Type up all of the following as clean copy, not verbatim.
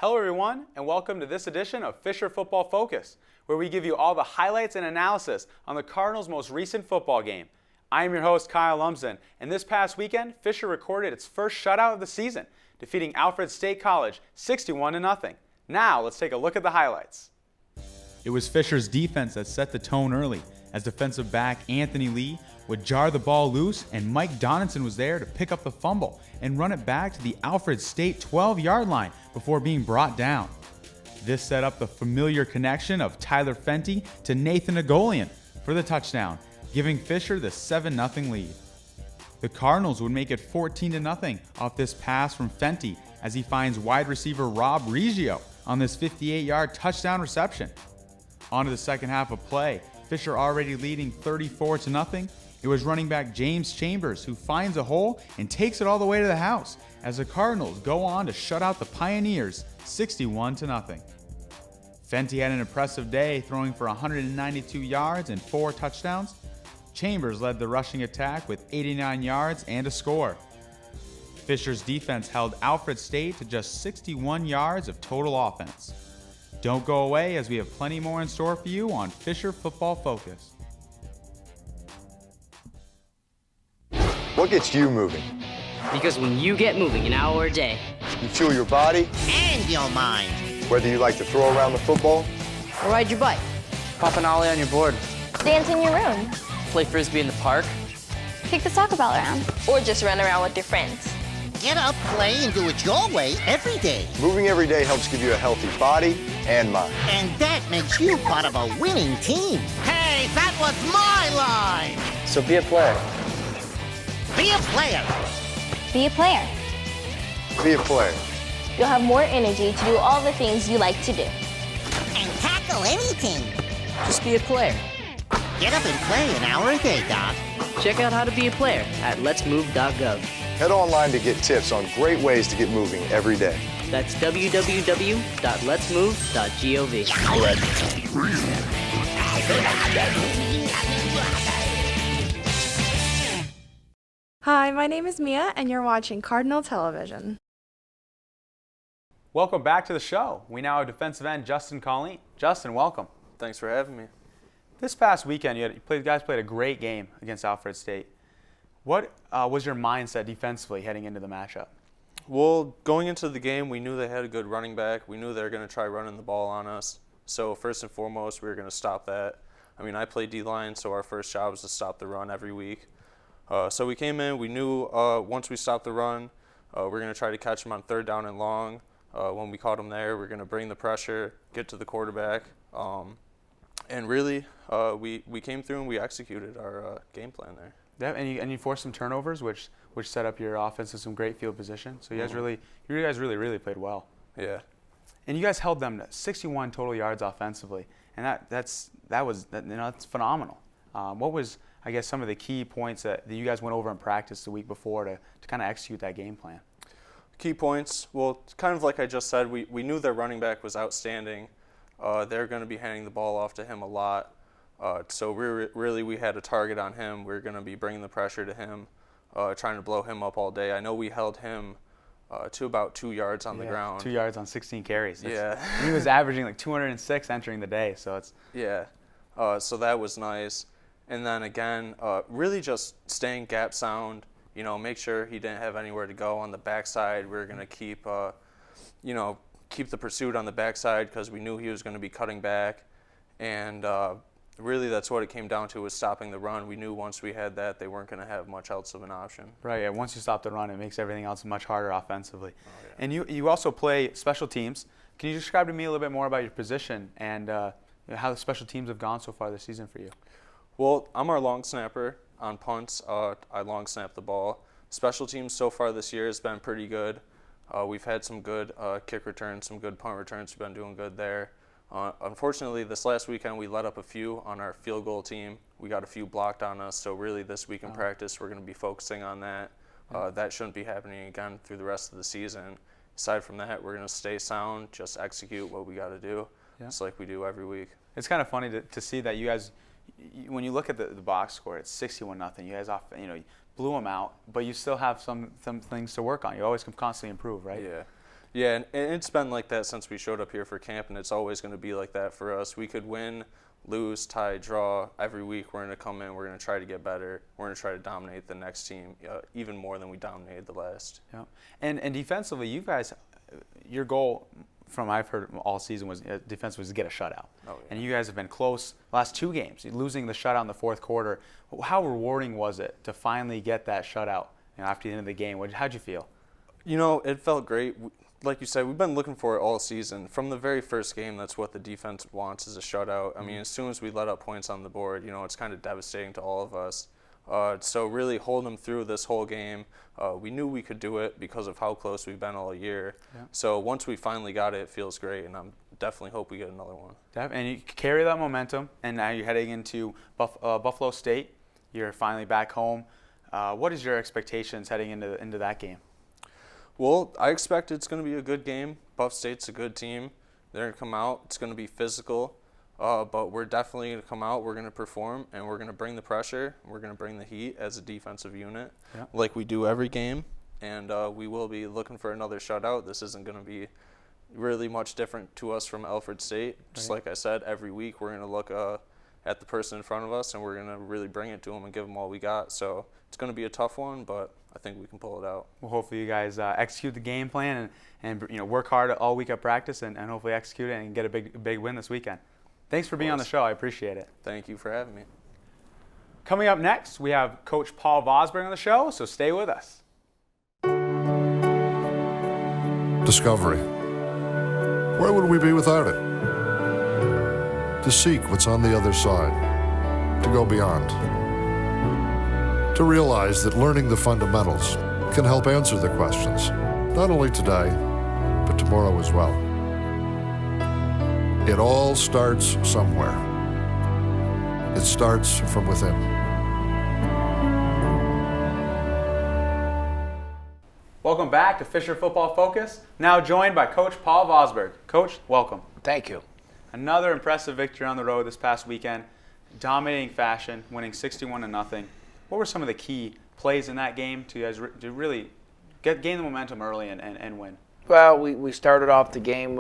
Hello everyone, and welcome to this edition of Fisher Football Focus, where we give you all the highlights and analysis on the Cardinals' most recent football game. I am your host, Kyle Lumsden, and this past weekend, Fisher recorded its first shutout of the season, defeating Alfred State College 61-0. Now, let's take a look at the highlights. It was Fisher's defense that set the tone early, as defensive back Anthony Lee would jar the ball loose, and Mike Donaldson was there to pick up the fumble and run it back to the Alfred State 12-yard line before being brought down. This set up the familiar connection of Tyler Fenty to Nathan Agolian for the touchdown, giving Fisher the 7-0 lead. The Cardinals would make it 14-0 off this pass from Fenty as he finds wide receiver Rob Reggio on this 58-yard touchdown reception. On to the second half of play, Fisher already leading 34-0. It was running back James Chambers who finds a hole and takes it all the way to the house as the Cardinals go on to shut out the Pioneers 61-0. Fenty had an impressive day, throwing for 192 yards and 4 touchdowns. Chambers led the rushing attack with 89 yards and a score. Fisher's defense held Alfred State to just 61 yards of total offense. Don't go away, as we have plenty more in store for you on Fisher Football Focus. What gets you moving? Because when you get moving an hour a day, You fuel your body, and your mind. whether you like to throw around the football, or ride your bike, pop an ollie on your board, Dance in your room. play frisbee in the park, Kick the soccer ball around. Or just run around with your friends. Get up, play, and do it your way every day. moving every day helps give you a healthy body and mind. And that makes you part of a winning team. Hey, that was my line! So be a player. Be a player. Be a player. Be a player. You'll have more energy to do all the things you like to do. And tackle anything. just be a player. Get up and play an hour a day, Doc. Check out how to be a player at letsmove.gov. Head online to get tips on great ways to get moving every day. That's www.letsmove.gov. Hi, my name is Mia, and you're watching Cardinal Television. Welcome back to the show. We now have defensive end Justin Colleen. Justin, welcome. Thanks for having me. This past weekend, you guys played a great game against Alfred State. What was your mindset defensively heading into the matchup? Well, going into the game, we knew they had a good running back. We knew they were going to try running the ball on us. So first and foremost, we were going to stop that. I mean, I play D-line, so our first job was to stop the run every week. So we came in, we knew once we stopped the run, we're going to try to catch them on third down and long. When we caught them there, we're going to bring the pressure, get to the quarterback. And really, we came through and we executed our game plan there. Yeah, and you forced some turnovers, which set up your offense in some great field position. So you guys really played well. Yeah. And you guys held them to 61 total yards offensively, and that's phenomenal. What was, I guess, some of the key points that you guys went over in practice the week before to kind of execute that game plan? Key points, well, kind of like I just said, we knew their running back was outstanding. They're going to be handing the ball off to him a lot. So we had a target on him. We're going to be bringing the pressure to him, trying to blow him up all day. I know we held him to about 2 yards on the ground. 2 yards on 16 carries. Yeah. He was averaging like 206 entering the day, so it's... Yeah. So that was nice. And then again, really just staying gap sound, make sure he didn't have anywhere to go on the backside. We were going to keep the pursuit on the backside because we knew he was going to be cutting back. And really that's what it came down to, was stopping the run. We knew once we had that, they weren't going to have much else of an option. Right, yeah. Once you stop the run, it makes everything else much harder offensively. Oh, yeah. And you also play special teams. Can you describe to me a little bit more about your position and how the special teams have gone so far this season for you? Well, I'm our long snapper. On punts, I long snap the ball. Special teams so far this year has been pretty good. We've had some good kick returns, some good punt returns. We've been doing good there. Unfortunately, this last weekend we let up a few on our field goal team. We got a few blocked on us, so really this week in practice we're going to be focusing on that. That shouldn't be happening again through the rest of the season. Aside from that, we're going to stay sound, just execute what we got to do, just like we do every week. It's kind of funny to see that you guys, when you look at the box score, it's 61-0. You guys blew them out, but you still have some things to work on. You always can constantly improve, right? Yeah. Yeah, and it's been like that since we showed up here for camp, and it's always going to be like that for us. We could win, lose, tie, draw. Every week we're going to come in, we're going to try to get better. We're going to try to dominate the next team even more than we dominated the last. Yeah. And defensively, you guys, your goal from I've heard all season was defense was to get a shutout. Oh, yeah. And you guys have been close last 2 games, losing the shutout in the fourth quarter. How rewarding was it to finally get that shutout after the end of the game? How'd you feel? It felt great. Like you said, we've been looking for it all season. From the very first game, that's what the defense wants, is a shutout. I mean, as soon as we let up points on the board, it's kind of devastating to all of us. So really holding them through this whole game, we knew we could do it because of how close we've been all year. Yeah. So once we finally got it, it feels great, and I'm definitely hope we get another one. And you carry that momentum, and now you're heading into Buffalo State. You're finally back home. What is your expectations heading into that game? Well, I expect it's going to be a good game. Buff State's a good team. They're going to come out. It's going to be physical, but we're definitely going to come out. We're going to perform, and we're going to bring the pressure. We're going to bring the heat as a defensive unit, like we do every game, and we will be looking for another shutout. This isn't going to be really much different to us from Alfred State. Just like I said, every week we're going to look at the person in front of us, and we're going to really bring it to them and give them all we got. So it's going to be a tough one, but I think we can pull it out. Well, hopefully you guys execute the game plan and work hard all week at practice and hopefully execute it and get a big win this weekend. Thanks for being on the show. I appreciate it. Thank you for having me. Coming up next, we have Coach Paul Vosberg on the show, so stay with us. Discovery. Where would we be without it? To seek what's on the other side, to go beyond. To realize that learning the fundamentals can help answer the questions, not only today, but tomorrow as well. It all starts somewhere. It starts from within. Welcome back to Fisher Football Focus, now joined by Coach Paul Vosberg. Coach, welcome. Thank you. Another impressive victory on the road this past weekend, dominating fashion, winning 61-0. What were some of the key plays in that game to really gain the momentum early and win? Well, we started off the game,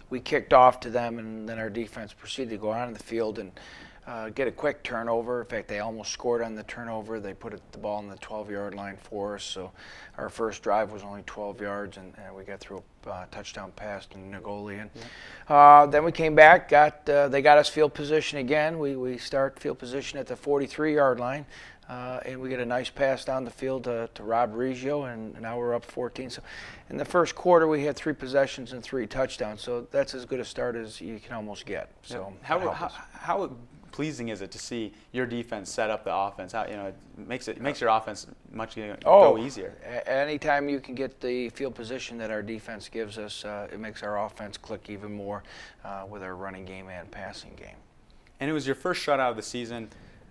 we kicked off to them, and then our defense proceeded to go on in the field and get a quick turnover. In fact, they almost scored on the turnover. They put the ball on the 12-yard line for us. So our first drive was only 12 yards, and we got through a touchdown pass to Nagolian. Then we came back, they got us field position again. We start field position at the 43-yard line, and we get a nice pass down the field to Rob Reggio, and now we're up 14. So in the first quarter, we had 3 possessions and 3 touchdowns. So that's as good a start as you can almost get. So how pleasing is it to see your defense set up the offense? How it makes your offense much go easier. Anytime you can get the field position that our defense gives us, it makes our offense click even more with our running game and passing game. And it was your first shutout of the season.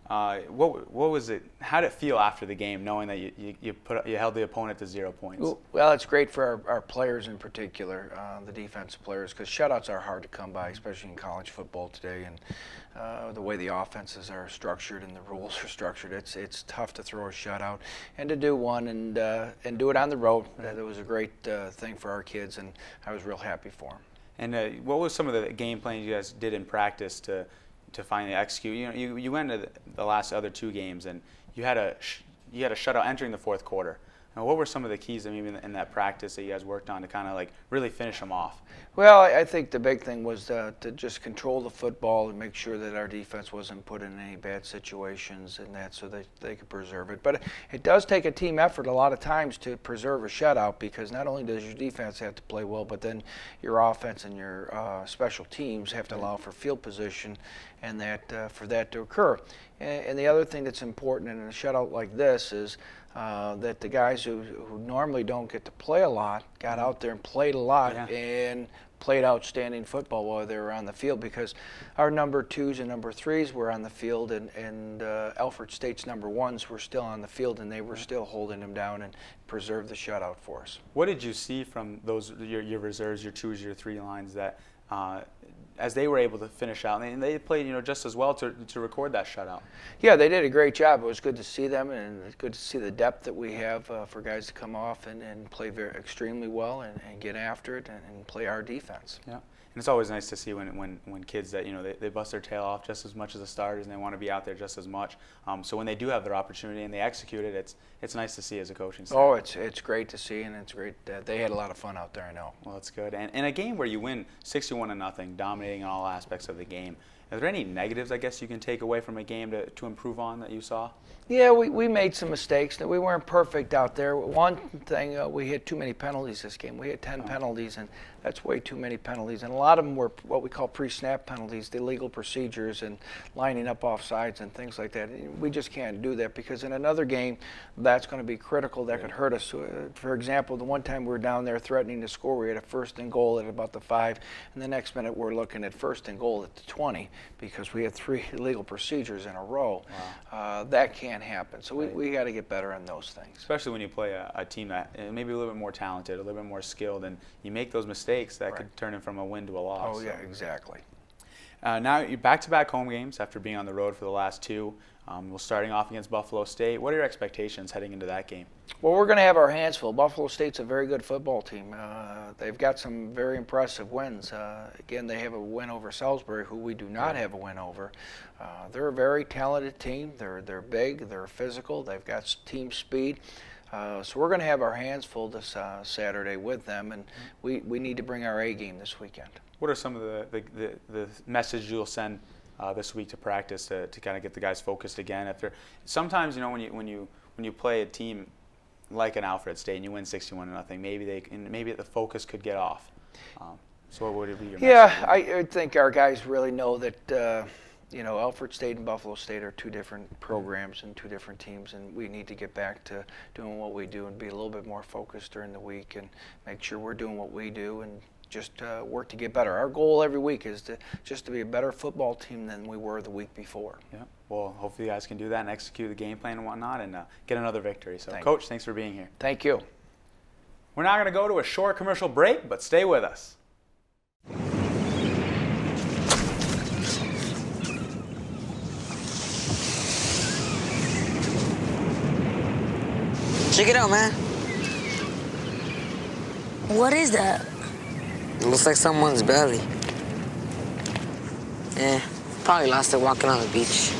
What was it? How did it feel after the game, knowing that you held the opponent to 0 points? Well, it's great for our players in particular, the defensive players, because shutouts are hard to come by, especially in college football today, and the way the offenses are structured and the rules are structured. It's tough to throw a shutout, and to do one and do it on the road. That was a great thing for our kids, and I was real happy for them. And what was some of the game plans you guys did in practice to finally execute? You went to the last other 2 games and you had a shutout entering the fourth quarter. Now, what were some of the keys maybe in that practice that you guys worked on to kind of really finish them off? Well, I think the big thing was to just control the football and make sure that our defense wasn't put in any bad situations and that, so that they could preserve it. But it does take a team effort a lot of times to preserve a shutout, because not only does your defense have to play well, but then your offense and your special teams have to allow for field position and that for that to occur. And the other thing that's important in a shutout like this is that the guys who normally don't get to play a lot got out there and played a lot and played outstanding football while they were on the field, because our number 2s and number 3s were on the field, and Alfred State's number 1s were still on the field, and they were still holding them down and preserved the shutout for us. What did you see from those your reserves, your 2s, your 3 lines that as they were able to finish out, and they played just as well to record that shutout. Yeah, they did a great job. It was good to see them, and it's good to see the depth that we have for guys to come off and play extremely well and get after it and play our defense. Yeah. And it's always nice to see when kids that they bust their tail off just as much as the starters, and they want to be out there just as much. So when they do have their opportunity and they execute it, it's nice to see as a coaching staff. Oh, it's great to see, and it's great. They had a lot of fun out there, I know. Well, that's good. And in a game where you win 61-0, dominating in all aspects of the game, are there any negatives, I guess, you can take away from a game to improve on that you saw? Yeah, we made some mistakes. We weren't perfect out there. One thing, we had too many penalties this game. We had 10 penalties, and that's way too many penalties. And a lot of them were what we call pre-snap penalties, the illegal procedures and lining up offsides and things like that. We just can't do that because in another game, that's going to be critical. That could hurt us. For example, the one time we were down there threatening to score, we had a 1st and goal at about the 5, and the next minute we're looking at 1st and goal at the 20 because we had 3 illegal procedures in a row. Wow. That can't happen. So we got to get better on those things. Especially when you play a team that maybe a little bit more talented, a little bit more skilled, and you make those mistakes that could turn it from a win to a loss. Oh, yeah, exactly. Now you're back-to-back home games after being on the road for the last 2. We're starting off against Buffalo State. What are your expectations heading into that game? Well, we're going to have our hands full. Buffalo State's a very good football team. They've got some very impressive wins. Again, they have a win over Salisbury, who we do not have a win over. They're a very talented team. They're big. They're physical. They've got team speed. So we're going to have our hands full this Saturday with them, and we need to bring our A game this weekend. What are some of the messages you'll send this week to practice to kind of get the guys focused again? Sometimes when you play a team like an Alfred State and you win 61-0, maybe the focus could get off. So what would be your message? Yeah, I think our guys really know that Alfred State and Buffalo State are 2 different programs and 2 different teams, and we need to get back to doing what we do and be a little bit more focused during the week and make sure we're doing what we do and just work to get better. Our goal every week is to be a better football team than we were the week before. Yeah. Well, hopefully you guys can do that and execute the game plan and whatnot and get another victory. So, Coach, thanks for being here. Thank you. We're now going to go to a short commercial break, but stay with us. Check it out, man. What is that? It looks like someone's belly. Yeah, probably lost it walking on the beach.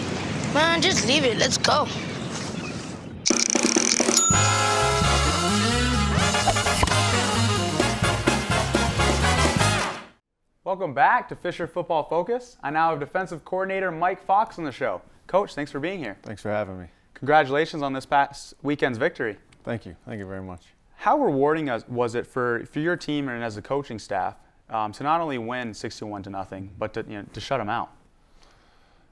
Man, just leave it. Let's go. Welcome back to Fisher Football Focus. I now have defensive coordinator Mike Fox on the show. Coach, thanks for being here. Thanks for having me. Congratulations on this past weekend's victory. Thank you. Thank you very much. How rewarding was it for your team and as a coaching staff to not only win 61-0, but to shut them out?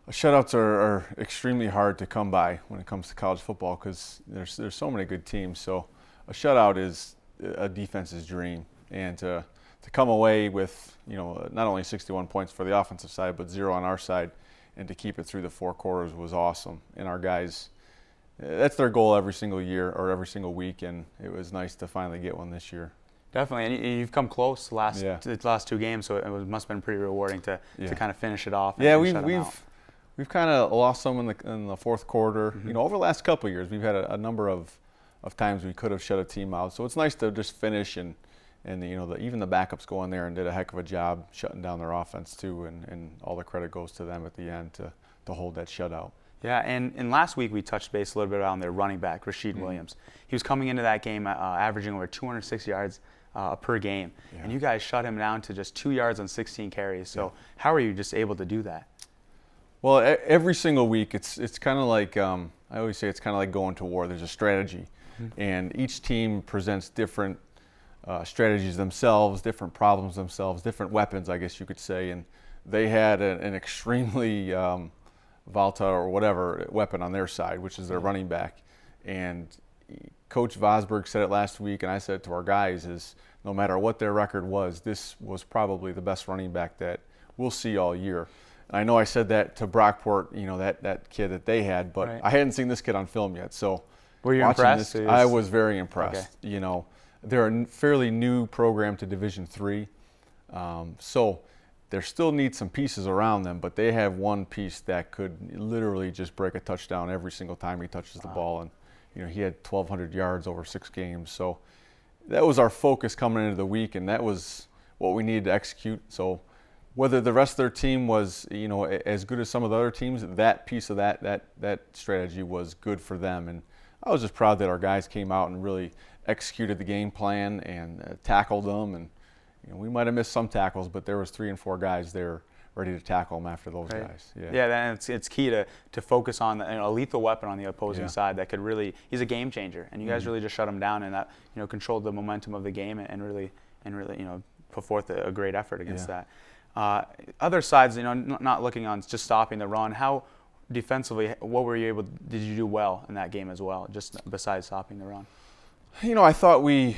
Shutouts are extremely hard to come by when it comes to college football because there's so many good teams. So a shutout is a defense's dream, and to come away with not only 61 points for the offensive side, but 0 on our side, and to keep it through the 4 quarters was awesome. And our guys, that's their goal every single year or every single week, and it was nice to finally get one this year. Definitely, and you've come close the last 2 games, so it must have been pretty rewarding to kind of finish it off. Yeah, we've kind of lost some in the 4th quarter. Mm-hmm. Over the last couple of years, we've had a number of times we could have shut a team out. So it's nice to just finish and even the backups go in there and did a heck of a job shutting down their offense too, and all the credit goes to them at the end to hold that shutout. Yeah, and last week we touched base a little bit on their running back, Rasheed Williams. He was coming into that game averaging over 206 yards per game, and you guys shut him down to just 2 yards on 16 carries. So how are you just able to do that? Well, every single week it's kind of like I always say it's kind of like going to war. There's a strategy, and each team presents different strategies themselves, different problems themselves, different weapons, I guess you could say. And they had an extremely volatile or whatever weapon on their side, which is their running back. And Coach Vosberg said it last week, and I said it to our guys, is no matter what their record was, this was probably the best running back that we'll see all year. And I know I said that to Brockport, that kid that they had, but I hadn't seen this kid on film yet. So were you impressed? I was very impressed. Okay. They're a fairly new program to Division III. So There still need some pieces around them, but they have one piece that could literally just break a touchdown every single time he touches the ball. And he had 1,200 yards over 6 games. So that was our focus coming into the week, and that was what we needed to execute. So whether the rest of their team was as good as some of the other teams, that piece of that strategy was good for them. And I was just proud that our guys came out and really executed the game plan and tackled them. And we might have missed some tackles, but there was 3 and 4 guys there ready to tackle them after those guys. Yeah, it's key to focus on a lethal weapon on the opposing side that could really, he's a game changer, and you guys really just shut him down, and that controlled the momentum of the game and really put forth a great effort against that. Other sides, not looking on just stopping the run. How defensively, did you do well in that game as well, just besides stopping the run? I thought we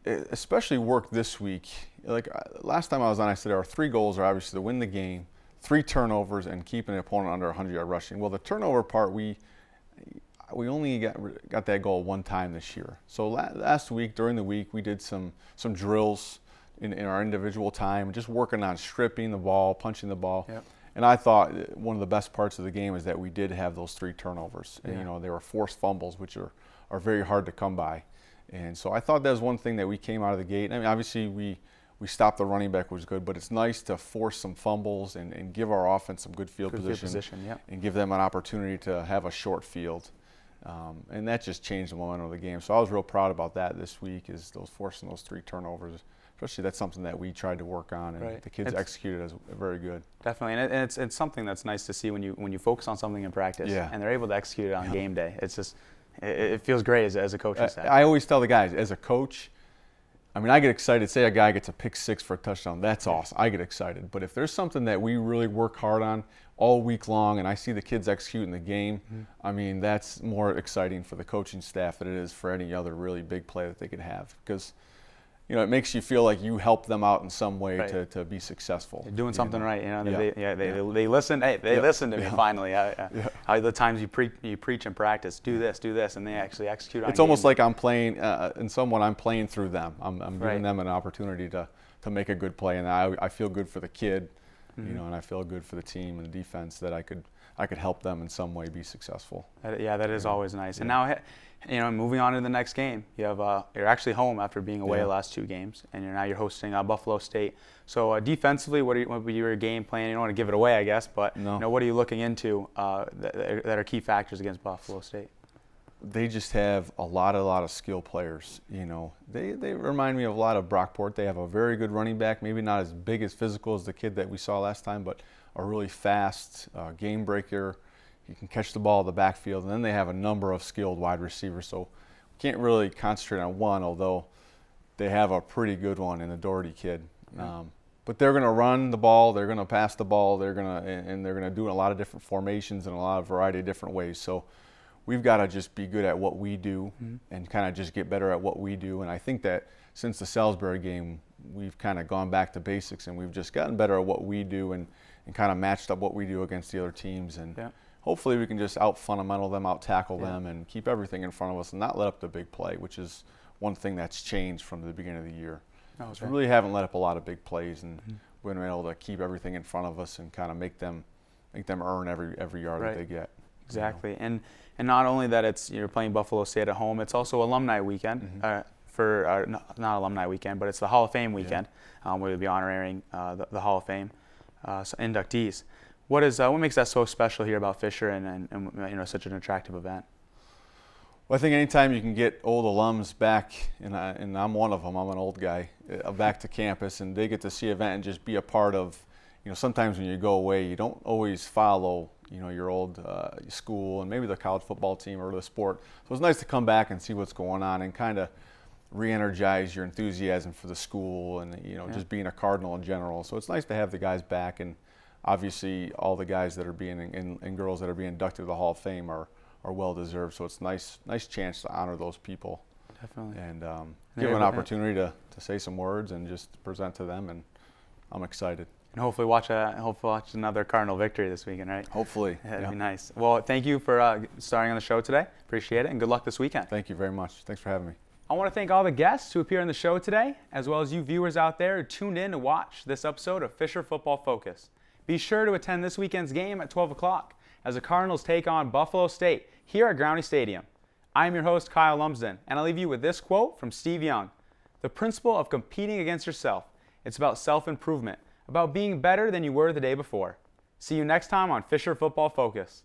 especially worked this week. Like last time I was on, I said our 3 goals are obviously to win the game, 3 turnovers, and keeping the opponent under 100-yard rushing. Well, the turnover part, we only got that goal 1 time this year. So last week, during the week, we did some drills in our individual time, just working on stripping the ball, punching the ball. Yep. And I thought one of the best parts of the game is that we did have those 3 turnovers. And, they were forced fumbles, which are very hard to come by. And so I thought that was one thing that we came out of the gate. I mean, obviously we stopped the running back, which was good, but it's nice to force some fumbles and give our offense some good field position and give them an opportunity to have a short field. And that just changed the momentum of the game. So I was real proud about that this week, is forcing those 3 turnovers. Especially that's something that we tried to work on, and the kids executed as very good. Definitely, and it's something that's nice to see when you focus on something in practice, and they're able to execute it on game day. It's just, it feels great as a coaching staff. I always tell the guys, as a coach, I mean, I get excited. Say a guy gets a pick 6 for a touchdown, that's awesome. I get excited. But if there's something that we really work hard on all week long, and I see the kids executing the game, I mean, that's more exciting for the coaching staff than it is for any other really big play that they could have, because it makes you feel like you help them out in some way to be successful. You're doing something right, They listen. Hey, they listened to me finally. The times you preach and practice, do this, and they actually execute on. It's almost like I'm playing, in someone I'm playing through them. I'm giving them an opportunity to make a good play, and I feel good for the kid, and I feel good for the team and the defense that I could help them in some way be successful. That is always nice. And now, moving on to the next game, you're actually home after being away the last 2 games, and you're hosting Buffalo State. So defensively, what would be your game plan? You don't want to give it away, I guess, but what are you looking into that are key factors against Buffalo State? They just have a lot of skill players. They remind me of a lot of Brockport. They have a very good running back, maybe not as big as physical as the kid that we saw last time, but a really fast game breaker. You can catch the ball in the backfield, and then they have a number of skilled wide receivers. So we can't really concentrate on one, although they have a pretty good one in the Doherty kid. But they're going to run the ball, they're going to pass the ball, they're going to do it in a lot of different formations and a lot of variety of different ways. So we've got to just be good at what we do and kind of just get better at what we do. And I think that since the Salisbury game, we've kind of gone back to basics, and we've just gotten better at what we do and kind of matched up what we do against the other teams. And hopefully we can just out-fundamental them, out-tackle them, and keep everything in front of us and not let up the big play, which is one thing that's changed from the beginning of the year. We really haven't let up a lot of big plays, and we've been able to keep everything in front of us and kind of make them earn every yard that they get. Exactly. And not only that you're playing Buffalo State at home, it's also alumni weekend. Not alumni weekend, but it's the Hall of Fame weekend. We'll be honoring the Hall of Fame inductees. What makes that so special here about Fisher and such an attractive event? Well, I think anytime you can get old alums back, and I'm one of them, I'm an old guy, back to campus, and they get to see an event and just be a part of, sometimes when you go away, you don't always follow, your old school and maybe the college football team or the sport. So it's nice to come back and see what's going on and kind of re-energize your enthusiasm for the school and, just being a Cardinal in general. So it's nice to have the guys back, and obviously all the guys that are being and girls that are being inducted to the Hall of Fame are well deserved. So it's nice chance to honor those people. Definitely. And give them an opportunity to say some words and just present to them, and I'm excited. And hopefully watch another Cardinal victory this weekend, right? Hopefully. That'd be nice. Well, thank you for starting on the show today. Appreciate it, and good luck this weekend. Thank you very much. Thanks for having me. I want to thank all the guests who appear on the show today, as well as you viewers out there who tuned in to watch this episode of Fisher Football Focus. Be sure to attend this weekend's game at 12 o'clock as the Cardinals take on Buffalo State here at Growney Stadium. I am your host, Kyle Lumsden, and I'll leave you with this quote from Steve Young. The principle of competing against yourself. It's about self-improvement, about being better than you were the day before. See you next time on Fisher Football Focus.